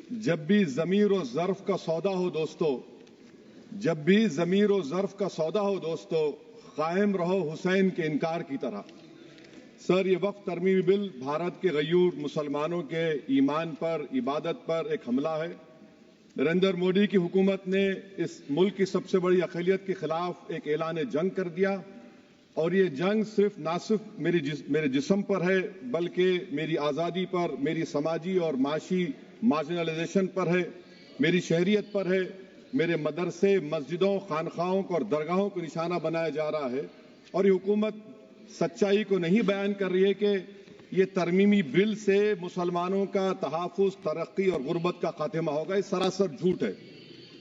जब भी ज़मीर और ज़र्फ का सौदा हो दोस्तों, जब भी ज़मीर और ज़र्फ का सौदा हो दोस्तों, कायम रहो हुसैन के इनकार की तरह। सर, ये वक्फ तरमीमी बिल भारत के गयूर मुसलमानों के ईमान पर, इबादत पर एक हमला है। नरेंद्र मोदी की हुकूमत ने इस मुल्क की सबसे बड़ी अक़लियत के खिलाफ एक ऐलान जंग कर दिया और ये जंग ना सिर्फ मेरे जिस्म पर है, बल्कि मेरी आज़ादी पर, मेरी समाजी और माशी मार्जिनलाइजेशन पर है, मेरी शहरियत पर है, मेरे मदरसे, मस्जिदों, खानखाहों को और दरगाहों को निशाना बनाया जा रहा है। और ये हुकूमत सच्चाई को नहीं बयान कर रही है कि ये तरमीमी बिल से मुसलमानों का तहफ़्फ़ुज़, तरक्की और गुर्बत का खात्मा होगा। ये सरासर झूठ है।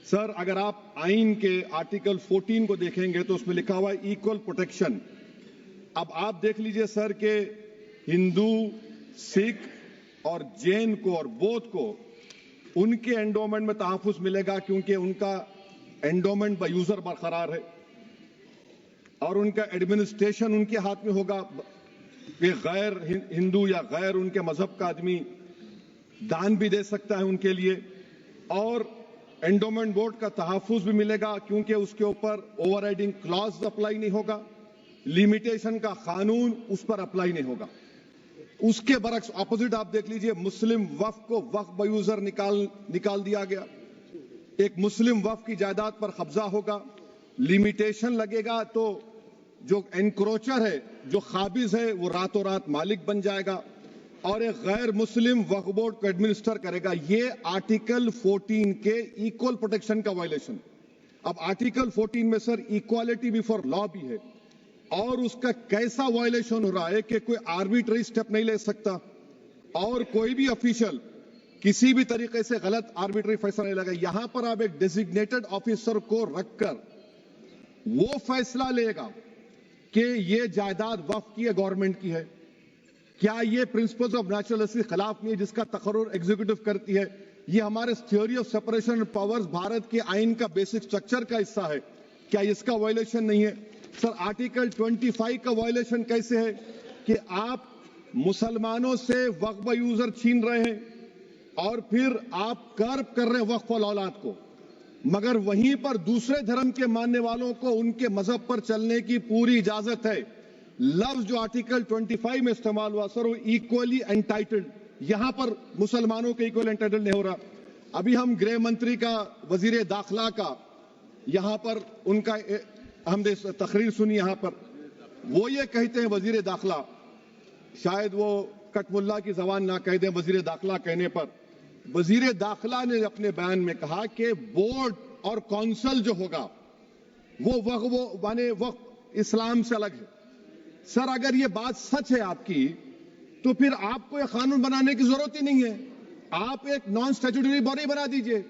सर, अगर आप आइन के आर्टिकल 14 को देखेंगे तो उसमें लिखा हुआ है इक्वल प्रोटेक्शन। अब आप देख लीजिए सर के हिंदू, सिख और जैन को और बौद्ध को उनके एंडोमेंट में तहफ़्फ़ुज़ मिलेगा क्योंकि उनका एंडोमेंट बाय यूजर बरकरार है और उनका एडमिनिस्ट्रेशन उनके हाथ में होगा कि गैर हिंदू या गैर उनके मजहब का आदमी दान भी दे सकता है उनके लिए। और एंडोमेंट बोर्ड का तहफ़्फ़ुज़ भी मिलेगा क्योंकि उसके ऊपर ओवरराइडिंग क्लॉज अप्लाई नहीं होगा, लिमिटेशन का कानून उस पर अप्लाई नहीं होगा। उसके बरक्स ऑपोजिट आप देख लीजिए, मुस्लिम वक्फ को वक्फ बाय यूजर निकाल दिया गया। एक मुस्लिम वक्फ की जायदाद पर कब्जा होगा, लिमिटेशन लगेगा तो जो एनक्रोचर है, जो खाबिज है, वो रातों रात मालिक बन जाएगा और एक गैर मुस्लिम वक्फ बोर्ड को एडमिनिस्टर करेगा। ये आर्टिकल 14 के इक्वल प्रोटेक्शन का वायलेशन। अब आर्टिकल 14 में सर इक्वालिटी बिफोर लॉ भी है और उसका कैसा वायलेशन हो रहा है कि कोई आर्बिट्ररी स्टेप नहीं ले सकता और कोई भी ऑफिशियल किसी भी तरीके से गलत आर्बिट्ररी फैसला नहीं लगा। यहां पर आप एक डेजिग्नेटेड ऑफिसर को रखकर वो फैसला लेगा कि ये जायदाद वक्फ की है, गवर्नमेंट की है। क्या ये प्रिंसिपल्स ऑफ नेचुरल जस्टिस के खिलाफ नहीं है जिसका तकर्रुर एग्जीक्यूटिव करती है? ये हमारे theory of separation of powers Bharat के आइन का बेसिक स्ट्रक्चर का हिस्सा है। क्या इसका वायलेशन नहीं है? सर, आर्टिकल 25 का वायलेशन कैसे है कि आप मुसलमानों से वक्फ बाय यूजर छीन रहे हैं और फिर आप कर्ब कर रहे हैं वक्फ वाल औलाद को, मगर वहीं पर दूसरे धर्म के मानने वालों को उनके मजहब पर चलने की पूरी इजाजत है। लफ्ज जो आर्टिकल 25 में इस्तेमाल हुआ सर, वो इक्वली एंटाइटल्ड, यहां पर मुसलमानों के इक्वल एंटाइटल्ड नहीं हो रहा। अभी हम गृह मंत्री का, वजीर दाखिला का यहां पर उनका हमने तकरीर सुनी, यहां पर वो ये कहते हैं वजीर दाखिला, शायद वो कटमुल्ला की जबान ना कह दें, वजीर दाखिला कहने पर वजीर दाखिला ने अपने बयान में कहा कि बोर्ड और काउंसिल जो होगा वो माने वक्फ इस्लाम से अलग है। सर, अगर ये बात सच है आपकी तो फिर आपको एक कानून बनाने की जरूरत ही नहीं है, आप एक नॉन स्टैट्यूटरी बॉडी बना दीजिए।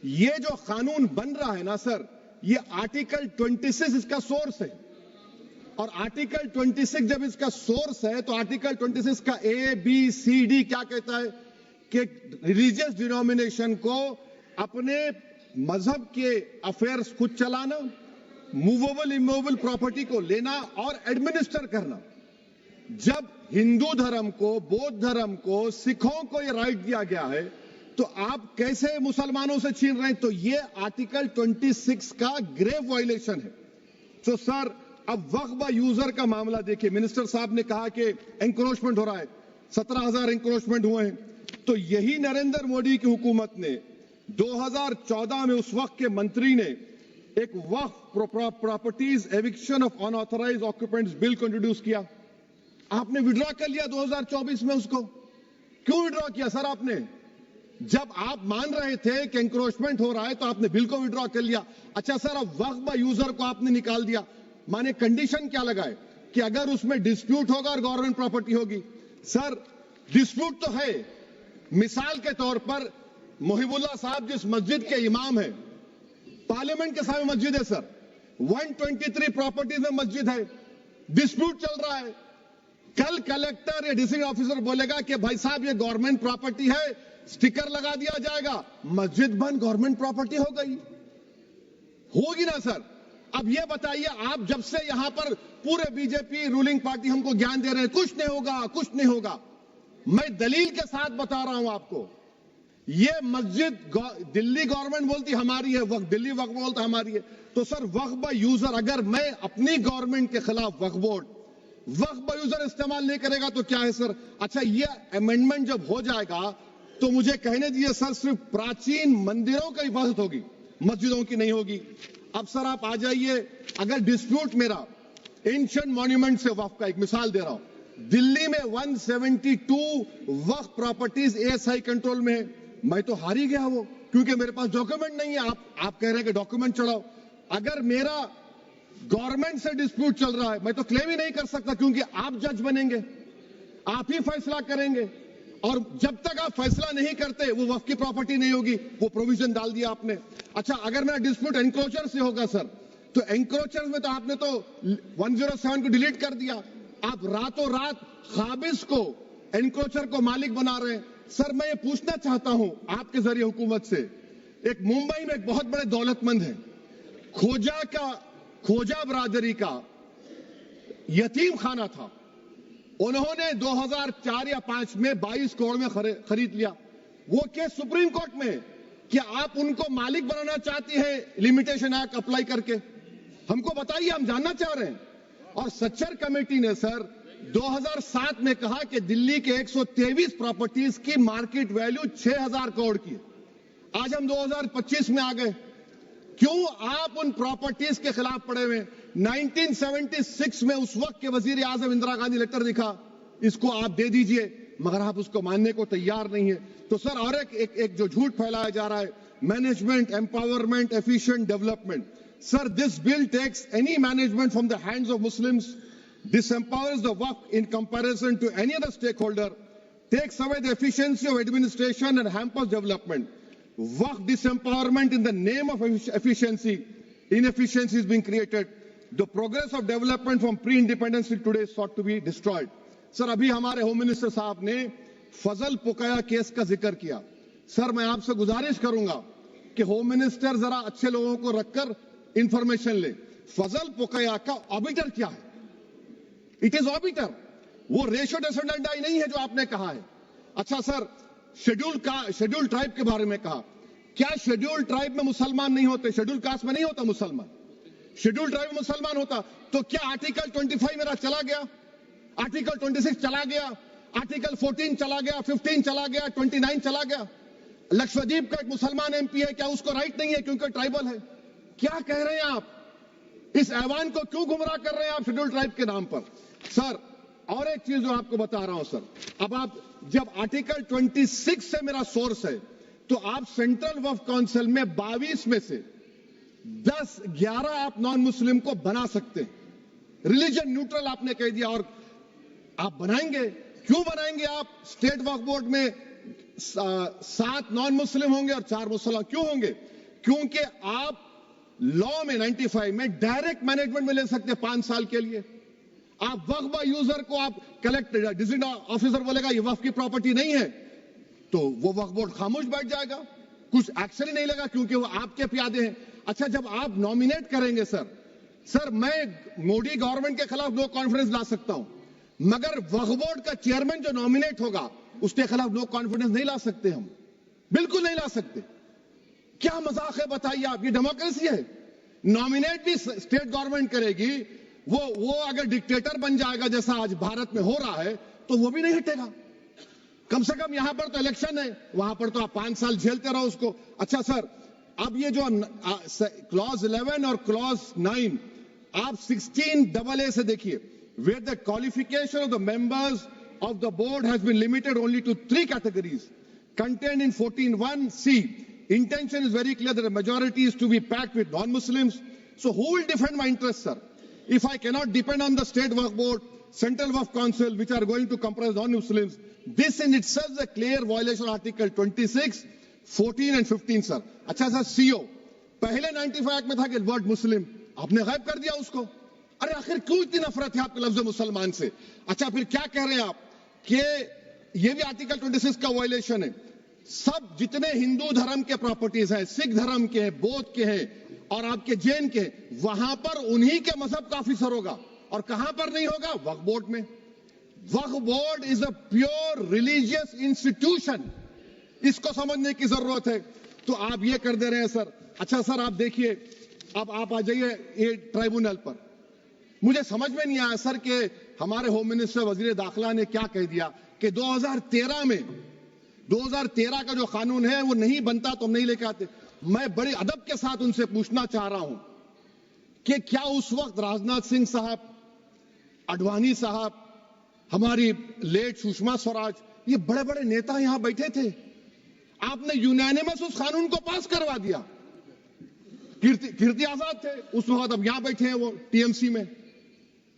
ये जो कानून बन रहा है ना सर, ये आर्टिकल 26 इसका सोर्स है और आर्टिकल 26 जब इसका सोर्स है तो आर्टिकल 26 का ABCD क्या कहता है कि रिलीजियस डिनोमिनेशन को अपने मजहब के अफेयर्स खुद चलाना, मूवेबल इमूवेबल प्रॉपर्टी को लेना और एडमिनिस्टर करना। जब हिंदू धर्म को, बौद्ध धर्म को, सिखों को यह राइट दिया गया है तो आप कैसे मुसलमानों से छीन रहे हैं? तो ये आर्टिकल 26 का ग्रेव वायलेशन है। तो सर, अब वक्फ बाय यूजर का मामला देखिए, मिनिस्टर साहब ने कहा कि एंक्रोचमेंट हो रहा है, 17,000 एंक्रोचमेंट हुए हैं। तो यही नरेंद्र मोदी की हुकूमत ने 2014 में उस वक्त के मंत्री ने एक Waqf properties eviction of unauthorised occupants bill को इंट्रोड्यूस किया। आपने विड्रॉ कर लिया 2024 में उसको। क्यों विड्रॉ किया सर आपने? जब आप मान रहे थे कि एंक्रोचमेंट हो रहा है तो आपने बिल को विड्रॉ कर लिया। अच्छा सर, अब वक्फ बाय यूजर को आपने निकाल दिया, माने कंडीशन क्या लगाए कि अगर उसमें डिस्प्यूट होगा और गवर्नमेंट प्रॉपर्टी होगी। सर, डिस्प्यूट तो है। मिसाल के तौर पर मोहिबुल्लाह साहब जिस मस्जिद के इमाम है, पार्लियामेंट के सामने मस्जिद है सर, 123 प्रॉपर्टीज में मस्जिद है, डिस्प्यूट चल रहा है। कल कलेक्टर या डिस्ट्रिक्ट ऑफिसर बोलेगा कि भाई साहब ये गवर्नमेंट प्रॉपर्टी है, स्टिकर लगा दिया जाएगा, मस्जिद बंद, गवर्नमेंट प्रॉपर्टी हो गई, होगी ना सर? अब ये बताइए, आप जब से यहां पर पूरे बीजेपी रूलिंग पार्टी हमको ज्ञान दे रहे हैं कुछ नहीं होगा, कुछ नहीं होगा, मैं दलील के साथ बता रहा हूं आपको। ये मस्जिद दिल्ली गवर्नमेंट बोलती हमारी है, वक्फ दिल्ली वक्फ बोलता हमारी है। तो सर वक्फ बाय यूजर, अगर मैं अपनी गवर्नमेंट के खिलाफ वक्फ बोर्ड वक्फ बाय यूजर इस्तेमाल नहीं करेगा तो क्या है सर? अच्छा, ये अमेंडमेंट जब हो जाएगा तो मुझे कहने दीजिए सर, सिर्फ प्राचीन मंदिरों की इबादत होगी, मस्जिदों की नहीं होगी। अब सर आप आ जाइए, अगर डिस्प्यूट मेरा एंशिएंट मॉन्यूमेंट से वक्फ का, एक मिसाल दे रहा हूं, दिल्ली में 172 वक्फ प्रॉपर्टीज एएसआई कंट्रोल में है, मैं तो हार ही गया वो, क्योंकि मेरे पास डॉक्यूमेंट नहीं है। आप कह रहे हैं कि डॉक्यूमेंट चढ़ाओ। अगर मेरा गवर्नमेंट से डिस्प्यूट चल रहा है, मैं तो क्लेम ही नहीं कर सकता, क्योंकि आप जज बनेंगे, आप ही फैसला करेंगे, और जब तक आप फैसला नहीं करते वो वक्फ की प्रॉपर्टी नहीं होगी। वो प्रोविजन डाल दिया आपने। अच्छा, अगर मेरा डिस्प्यूट एनक्रोचर से होगा सर, तो एनक्रोचर में तो आपने तो 107 को डिलीट कर दिया। आप रातों रात खाबिज को, एनक्रोचर को मालिक बना रहे हैं। सर मैं ये पूछना चाहता हूं आपके जरिए हुकूमत से, एक मुंबई में एक बहुत बड़े दौलतमंद है, खोजा बरादरी का यतीम खाना था, उन्होंने 2004 या 5 में 22 करोड़ में खरीद लिया। वो केस सुप्रीम कोर्ट में, कि आप उनको मालिक बनाना चाहती है लिमिटेशन एक्ट अप्लाई करके? हमको बताइए, हम जानना चाह रहे हैं। और सच्चर कमेटी ने सर 2007 में कहा कि दिल्ली के 123 प्रॉपर्टीज की मार्केट वैल्यू 6000 करोड़ की। आज हम 2025 में आ गए, क्यों आप उन प्रॉपर्टीज के खिलाफ पड़े हुए? 1976 में उस वक्त के वजीर आजम इंदिरा गांधी लेटर लिखा, इसको आप दे दीजिए, मगर आप उसको मानने को तैयार नहीं है। तो सर और एक जो झूठ फैलाया जा रहा है, management, empowerment, efficient development. Sir this bill takes any management from the hands of Muslims, disempowers the waqf in comparison to any other stakeholder, takes away the efficiency of administration and hampers development. Waqf disempowerment in the name of efficiency, inefficiency is being created. The progress of development from pre-independence till today is sought to be destroyed. Sir अभी हमारे home minister साहब ने फजल पुकाया case का जिक्र किया। Sir मैं आपसे गुजारिश करूंगा कि होम मिनिस्टर जरा अच्छे लोगों को रखकर इंफॉर्मेशन ले। फजल पुकाया का ऑबिटर क्या है? इट इज ऑबिटर, वो रेशियो डिसेंडेंटाई नहीं है जो आपने कहा है। अच्छा सर, शेड्यूल ट्राइब के बारे में कहा, क्या शेड्यूल ट्राइब में मुसलमान नहीं होते? शेड्यूल कास्ट में नहीं होता मुसलमान, शेड्यूल ट्राइब में मुसलमान होता। तो क्या आर्टिकल 25 मेरा चला गया, आर्टिकल 26 चला गया, आर्टिकल 14 चला गया, 15 चला गया, 29 चला गया? लक्षद्वीप का एक मुसलमान एमपी है, क्या उसको राइट नहीं है क्योंकि ट्राइबल है? क्या कह रहे हैं आप? इस ऐवान को क्यों गुमराह कर रहे हैं आप शेड्यूल ट्राइब के नाम पर? सर और एक चीज जो आपको बता रहा हूं सर, अब आप जब आर्टिकल 26 से मेरा सोर्स है, तो आप सेंट्रल वक्फ काउंसिल में 22 में से 11 आप नॉन मुस्लिम को बना सकते हैं। रिलीजन न्यूट्रल आपने कह दिया, और आप बनाएंगे, क्यों बनाएंगे आप? स्टेट वक्फ बोर्ड में 7 नॉन मुस्लिम होंगे और 4 मुसलमान क्यों होंगे? क्योंकि आप लॉ में 95 में डायरेक्ट मैनेजमेंट में ले सकते हैं 5 साल के लिए। आप वक्फ बाय यूजर को आप कलेक्टर डिस्ट्रिक्ट ऑफिसर बोलेगा ये वक्फ की प्रॉपर्टी नहीं है, तो वो वक्फ बोर्ड खामोश बैठ जाएगा, कुछ एक्शन ही नहीं लेगा, क्योंकि वो आपके प्यादे हैं। अच्छा, जब आप नॉमिनेट करेंगे सर मैं मोदी गवर्नमेंट के खिलाफ नो कॉन्फिडेंस ला सकता हूं, मगर वक्फ बोर्ड का चेयरमैन जो नॉमिनेट होगा उसके खिलाफ नो कॉन्फिडेंस नहीं ला सकते, हम बिल्कुल नहीं ला सकते। क्या मजाक है बताइए आप? ये डेमोक्रेसी है? नॉमिनेट भी स्टेट गवर्नमेंट करेगी, वो अगर डिक्टेटर बन जाएगा जैसा आज भारत में हो रहा है, तो वो भी नहीं हटेगा। कम से कम यहां पर तो इलेक्शन है, वहां पर तो आप 5 साल झेलते रहो उसको। अच्छा सर, अब ये जो क्लॉज 11 और क्लॉज 9 आप 16AA से देखिए, where the qualification of the members of the board has been limited only to 3 categories contained in 14(1)(c). Intention is very clear that the majority is to be packed with non-Muslims. So who will defend my interests, sir? If I cannot depend on the state waqf board, central waqf council, which are going to comprise non-Muslims, this in itself is a clear violation of Article 26, 14 and 15, sir. अच्छा sir, CO पहले 95 में था कि word मुस्लिम, आपने गायब कर दिया उसको। अरे आखिर क्यों इतनी नफरत है आपके लफ्ज मुसलमान से? अच्छा फिर क्या कह रहे हैं आप कि ये भी आर्टिकल 26 का वायलेशन है? सब जितने हिंदू धर्म के प्रॉपर्टीज हैं, सिख धर्म के हैं, बौद्ध के हैं और आपके जैन के, वहां पर उन्हीं के मजहब का ऑफिसर होगा। और कहां पर नहीं होगा? वक्फ बोर्ड में। Waqf board is a pure religious institution. इसको समझने की जरूरत है। तो आप ये कर दे रहे हैं सर। अच्छा सर, आप देखिए, अब आप आ जाइए ये ट्राइब्यूनल पर। मुझे समझ में नहीं आया सर कि हमारे होम मिनिस्टर वजीर दाखिला ने क्या कह दिया कि 2013 का जो कानून है वो नहीं बनता तो हम नहीं लेके आते। मैं बड़े अदब के साथ उनसे पूछना चाह रहा हूं कि क्या उस वक्त राजनाथ सिंह साहब, अडवाणी साहब, हमारी लेट सुषमा स्वराज, ये बड़े बड़े नेता यहां बैठे थे? आपने यूनानिमस उस कानून को पास करवा दिया। कीर्ति आजाद थे उस वक्त, अब यहां बैठे हैं वो टीएमसी में।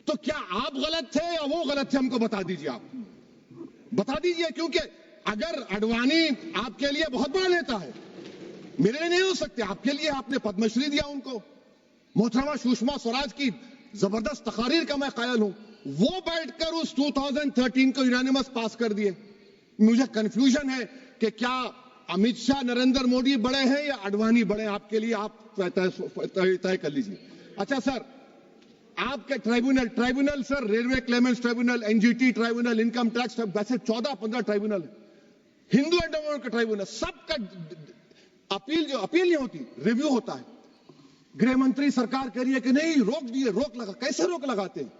तो क्या आप गलत थे या वो गलत थे? हमको बता दीजिए, आप बता दीजिए। क्योंकि अगर अडवाणी आपके लिए बहुत बड़ा नेता है, मेरे लिए नहीं हो सकते, आपके लिए आपने पद्मश्री दिया उनको। मोहतरमा सुषमा स्वराज की जबरदस्त तकारीर का मैं कायल हूं। वो बैठकर उस 2013 को यूनानिमस पास कर दिए। मुझे कंफ्यूजन है कि क्या अमित शाह, नरेंद्र मोदी बड़े हैं या अडवाणी बड़े हैं? आपके लिए आप तय कर लीजिए। अच्छा सर, आपके tribunal sir, railway Clements tribunal, NGT tribunal, income tax, वैसे 14-15 ट्राइब्यूनल है। हिंदू एंडोमेंट का ट्राइब्यूनल, सबका अपील नहीं होती, रिव्यू होता है। गृह मंत्री सरकार कह रही है कि नहीं, रोक दिए, रोक लगा। कैसे रोक लगाते हैं?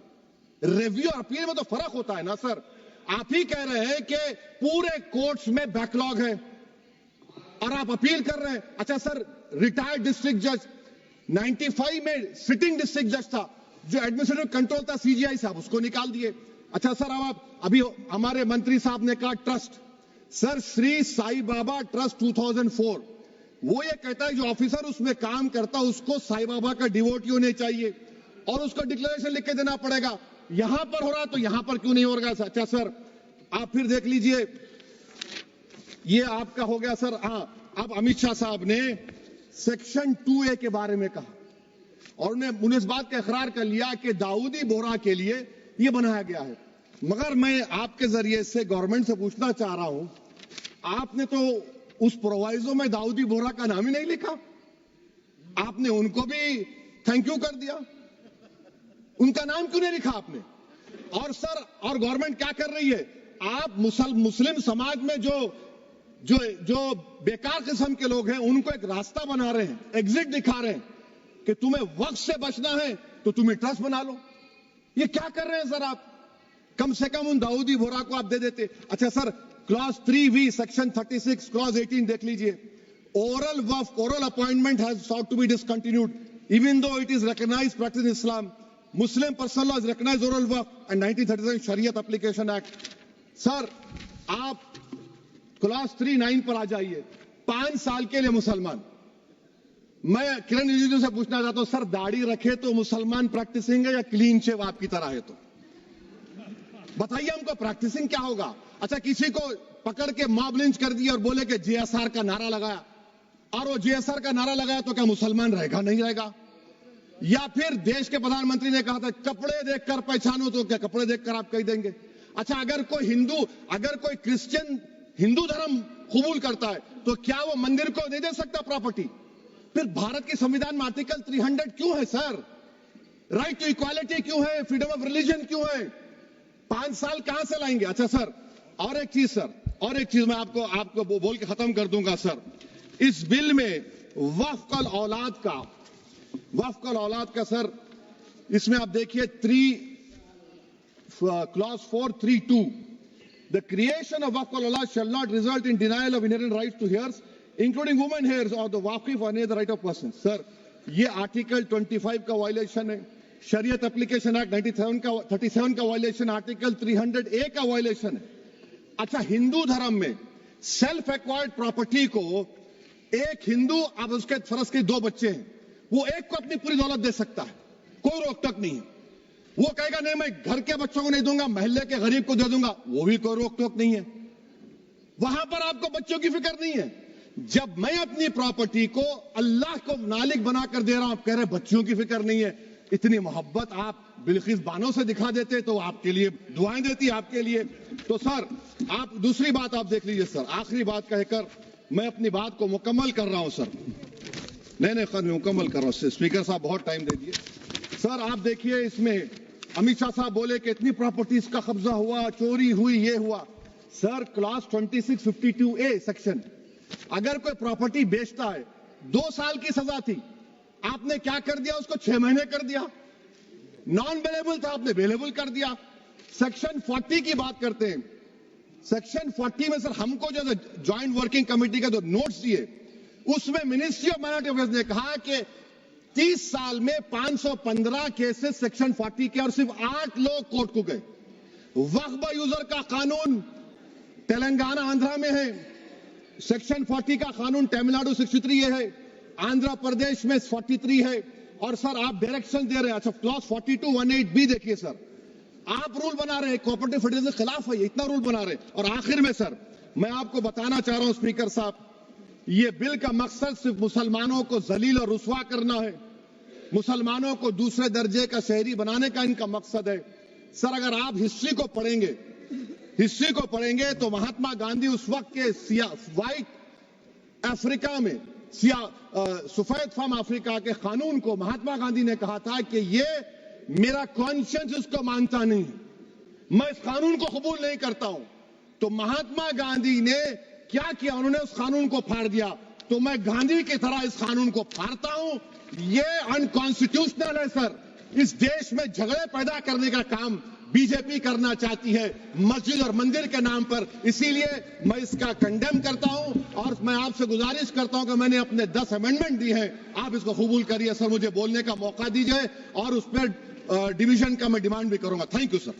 रिव्यू और अपील में तो फर्क होता है ना सर। आप ही कह रहे हैं कि पूरे कोर्ट्स में बैकलॉग है और आप अपील कर रहे हैं। अच्छा सर, रिटायर्ड डिस्ट्रिक्ट जज 95 में सिटिंग डिस्ट्रिक्ट जज था, जो एडमिनिस्ट्रेटिव कंट्रोल था सीजीआई साहब, उसको निकाल दिए। अच्छा सर, अब आप अभी हमारे मंत्री साहब ने कहा trust, sir Shri Sai Baba trust 2004, वो ये कहता है जो ऑफिसर उसमें काम करता उसको साई बाबा का डिवोटी होने चाहिए और उसको डिक्लेरेशन लिख के देना पड़ेगा। यहां पर हो रहा तो यहां पर क्यों नहीं हो रहा? अच्छा सर, आप फिर देख लीजिए, ये आपका हो गया सर। हाँ, अब अमित शाह साहब ने सेक्शन 2A के बारे में कहा और उन्होंने इस बात का इकरार कर लिया कि दाऊदी बोहरा के लिए ये बनाया गया है। मगर मैं आपके जरिए से गवर्नमेंट से पूछना चाह रहा हूं, आपने तो उस प्रोवाइजो में दाऊदी बोहरा का नाम ही नहीं लिखा। आपने उनको भी थैंक यू कर दिया, उनका नाम क्यों नहीं लिखा आपने? और सर, और गवर्नमेंट क्या कर रही है? आप मुस्लिम समाज में जो बेकार किस्म के लोग हैं उनको एक रास्ता बना रहे हैं, एग्जिट दिखा रहे हैं कि तुम्हें वक्त से बचना है तो तुम्हें ट्रस्ट बना लो। ये क्या कर रहे हैं सर आप? कम से कम उन दाऊदी बोहरा को आप दे देते। अच्छा sir, clause 3V section 36 clause 18 देख लीजिए। Oral appointment has sought to be discontinued even though it is recognized practice in Islam. Muslim personal law has recognized oral waqf and 1937 Shariat Application Act. Sir, आप clause 39 पर आ जाइए। 5 साल के लिए मुसलमान। मैं किरण रिजिजू से पूछना चाहता हूं, सर दाढ़ी रखे तो मुसलमान प्रैक्टिसिंग है या क्लीन शेव आपकी तरह है? तो बताइए हमको, प्रैक्टिसिंग क्या होगा? अच्छा, किसी को पकड़ के मॉब लिंच कर दिया और बोले कि JSR का नारा लगाया, और वो JSR का नारा लगाया तो क्या मुसलमान रहेगा? नहीं रहेगा। या फिर देश के प्रधानमंत्री ने कहा था कपड़े देखकर पहचानो, तो क्या कपड़े देखकर आप कह देंगे? अच्छा, अगर कोई क्रिश्चियन हिंदू धर्म कबूल करता है तो क्या वो मंदिर को नहीं दे सकता प्रॉपर्टी? फिर भारत के संविधान में आर्टिकल 300 क्यों है सर? राइट टू इक्वालिटी क्यों है? फ्रीडम ऑफ रिलीजन क्यों है? 5 साल कहां से लाएंगे? अच्छा सर, और एक चीज सर, और एक चीज मैं आपको बोल के खत्म कर दूंगा सर। इस बिल में वक्फ औलाद का सर, इसमें आप देखिए clause 432, the creation of waqf al-awlad shall not result in denial of inherent rights to heirs, including women heirs or the waqif or any other right of person. Sir, ये article 25 का violation है, शरीयत application act 37 का violation, article 300A का violation है। अच्छा, हिंदू धर्म में सेल्फ एक्वायर्ड प्रॉपर्टी को एक हिंदू, अब उसके फर्ज के 2 बच्चे हैं, वो एक को अपनी पूरी दौलत दे सकता है, कोई रोक टोक नहीं है। वो कहेगा नहीं मैं घर के बच्चों को नहीं दूंगा, मोहल्ले के गरीब को दे दूंगा, वो भी कोई रोक टोक नहीं है। वहां पर आपको बच्चों की फिक्र नहीं है। जब मैं अपनी प्रॉपर्टी को अल्लाह को मालिक बनाकर दे रहा हूं, आप कह रहे बच्चों की फिक्र नहीं है। इतनी मोहब्बत आप बिल्किस बानो से दिखा देते तो आपके लिए दुआएं देती आपके लिए। तो सर, आप दूसरी बात आप देख लीजिए सर, आखिरी बात कहकर मैं अपनी बात को मुकम्मल कर रहा हूं सर। नहीं मुकम्मल कर रहा हूं। स्पीकर साहब बहुत टाइम दे दिए। सर आप देखिए, इसमें अमित शाह साहब बोले कि इतनी प्रॉपर्टीज का कब्जा हुआ, चोरी हुई, ये हुआ। सर क्लॉज 2652A सेक्शन, अगर कोई प्रॉपर्टी बेचता है 2 साल की सजा थी, आपने क्या कर दिया, उसको 6 महीने कर दिया। नॉन अवेलेबल था, आपने अवेलेबल कर दिया। सेक्शन 40 की बात करते हैं। सेक्शन 40 में सर हमको जो ज्वाइंट वर्किंग कमेटी का जो नोट्स दिए, उसमें मिनिस्ट्री ऑफ माइनॉरिटी अफेयर्स ने कहा कि 30 साल में 515 केसेस सेक्शन 40 के और सिर्फ 8 लोग कोर्ट को गए। वक्फ यूजर का कानून तेलंगाना आंध्रा में है, सेक्शन 40 का कानून तमिलनाडु 63 है, आंध्र प्रदेश में 43 है। और सर आप डायरेक्शन दे रहे हैं, अच्छा क्लॉज 4218B देखिए सर, आप रूल बना रहे हैं, कोऑपरेटिव फेडरलिज्म के खिलाफ है, इतना रूल बना रहे हैं। और आखिर में सर मैं आपको बताना चाह रहा हूं स्पीकर साहब, ये बिल का मकसद सिर्फ मुसलमानों को जलील और रुस्वा करना है, मुसलमानों को दूसरे दर्जे का शहरी बनाने का इनका मकसद है। सर अगर आप हिस्ट्री को पढ़ेंगे तो महात्मा गांधी उस वक्त के व्हाइट अफ्रीका में सफेद फार्म अफ्रीका के कानून को महात्मा गांधी ने कहा था कि ये मेरा कॉन्शियंस इसको मानता नहीं, मैं इस कानून को कबूल नहीं करता हूं। तो महात्मा गांधी ने क्या किया, उन्होंने उस कानून को फाड़ दिया। तो मैं गांधी की तरह इस कानून को फाड़ता हूं। ये अनकॉन्स्टिट्यूशनल है सर। इस देश में झगड़े पैदा करने का काम बीजेपी करना चाहती है मस्जिद और मंदिर के नाम पर, इसीलिए मैं इसका कंडेम करता हूं। और मैं आपसे गुजारिश करता हूं कि मैंने अपने 10 अमेंडमेंट दी हैं, आप इसको कबूल करिए सर, मुझे बोलने का मौका दीजिए और उस पर डिवीजन का मैं डिमांड भी करूंगा। Thank you sir.